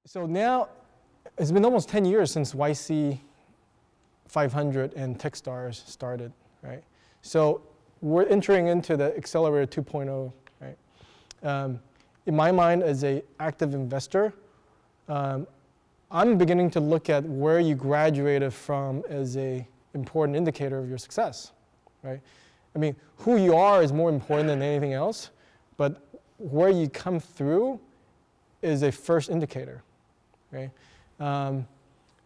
So now, it's been almost 10 years since YC 500 and Techstars started, right? So we're entering into the accelerator 2.0, right? In my mind, as an active investor, I'm beginning to look at where you graduated from as an important indicator of your success, right? I mean, who you are is more important than anything else, but where you come through is a first indicator, right?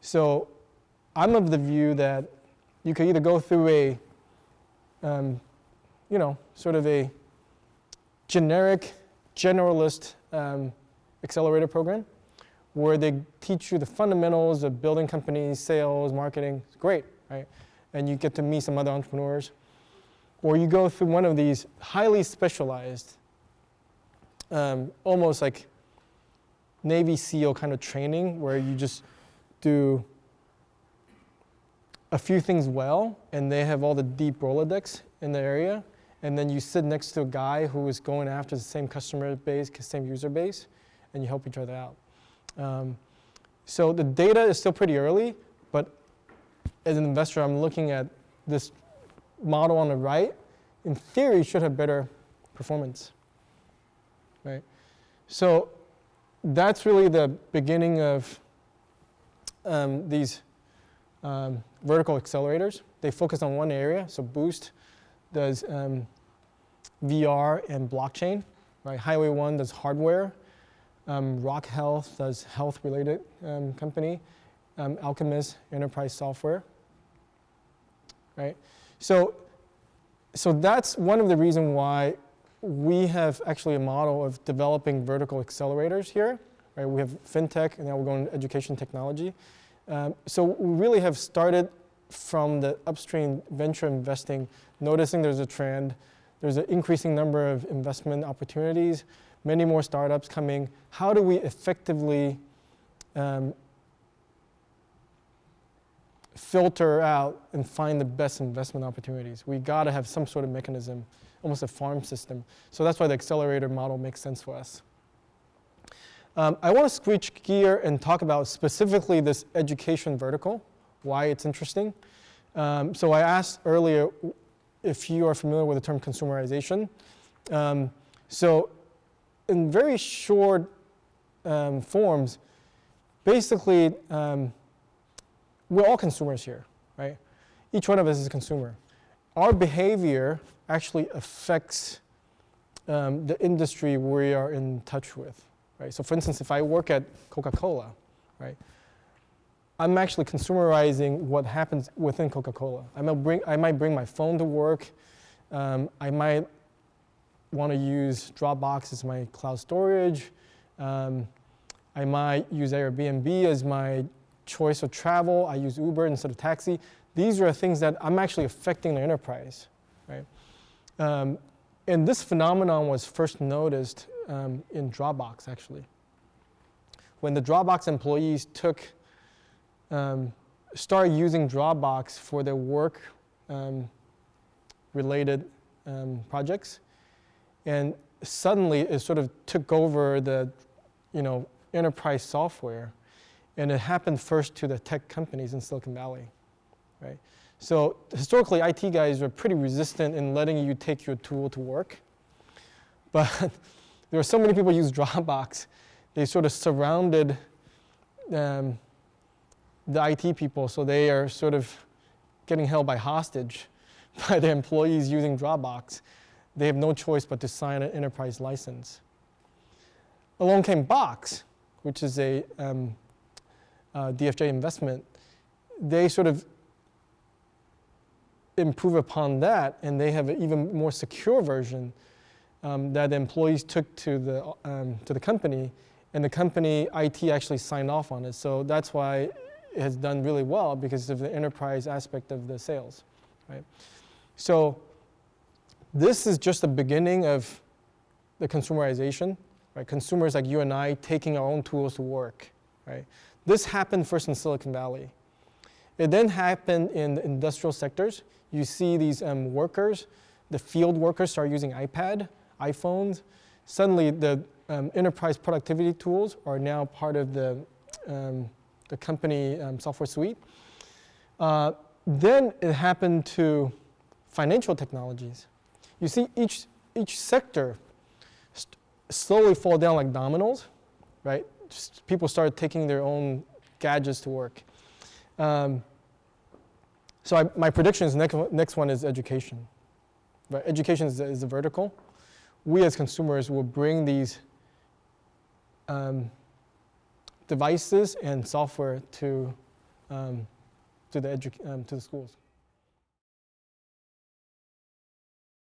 So I'm of the view that you could either go through a, sort of a generic, generalist accelerator program where they teach you the fundamentals of building companies, sales, marketing. It's great, right? And you get to meet some other entrepreneurs. Or you go through one of these highly specialized, almost like Navy SEAL kind of training where you just do a few things well and they have all the deep Rolodex in the area, and then you sit next to a guy who is going after the same customer base, same user base, and you help each other out. So the data is still pretty early, but as an investor, I'm looking at this model on the right. In theory, should have better performance, right? So that's really the beginning of these vertical accelerators. They focus on one area. So Boost does VR and blockchain, right? Highway 1 does hardware. Rock Health does health-related company. Alchemist, enterprise software, right? So that's one of the reasons why we have actually a model of developing vertical accelerators here, right? We have fintech, and now we're going to education technology. So we really have started from the upstream venture investing, noticing there's a trend. There's an increasing number of investment opportunities, many more startups coming. How do we effectively filter out and find the best investment opportunities? We got to have some sort of mechanism, almost a farm system. So that's why the accelerator model makes sense for us. I want to switch gear and talk about specifically this education vertical, why it's interesting. So I asked earlier if you are familiar with the term consumerization. So in very short forms, basically, we're all consumers here, right? Each one of us is a consumer. Our behavior actually affects the industry we are in touch with, right? So for instance, if I work at Coca-Cola, right, I'm actually consumerizing what happens within Coca-Cola. I might bring my phone to work. I might want to use Dropbox as my cloud storage. I might use Airbnb as my choice of travel. I use Uber instead of taxi. These are things that I'm actually affecting the enterprise, right? And this phenomenon was first noticed in Dropbox, actually. When the Dropbox employees started using Dropbox for their work related projects, and suddenly it sort of took over the enterprise software, and it happened first to the tech companies in Silicon Valley, right? So historically, IT guys were pretty resistant in letting you take your tool to work, but there were so many people use Dropbox, they sort of surrounded the IT people, so they are sort of getting held by hostage by their employees using Dropbox. They have no choice but to sign an enterprise license. Along came Box, which is a DFJ investment. They sort of improve upon that, and they have an even more secure version that the employees took to the company, and the company IT actually signed off on it. So that's why it has done really well, because of the enterprise aspect of the sales, right? So this is just the beginning of the consumerization, right? Consumers like you and I taking our own tools to work, right? This happened first in Silicon Valley. It then happened in the industrial sectors. You see these workers, the field workers start using iPhones. Suddenly the enterprise productivity tools are now part of the company software suite. Then it happened to financial technologies. You see each sector slowly fall down like dominoes, right? Just people started taking their own gadgets to work. So my prediction is next one is education. Right? Education is a vertical. We as consumers will bring these devices and software to the schools.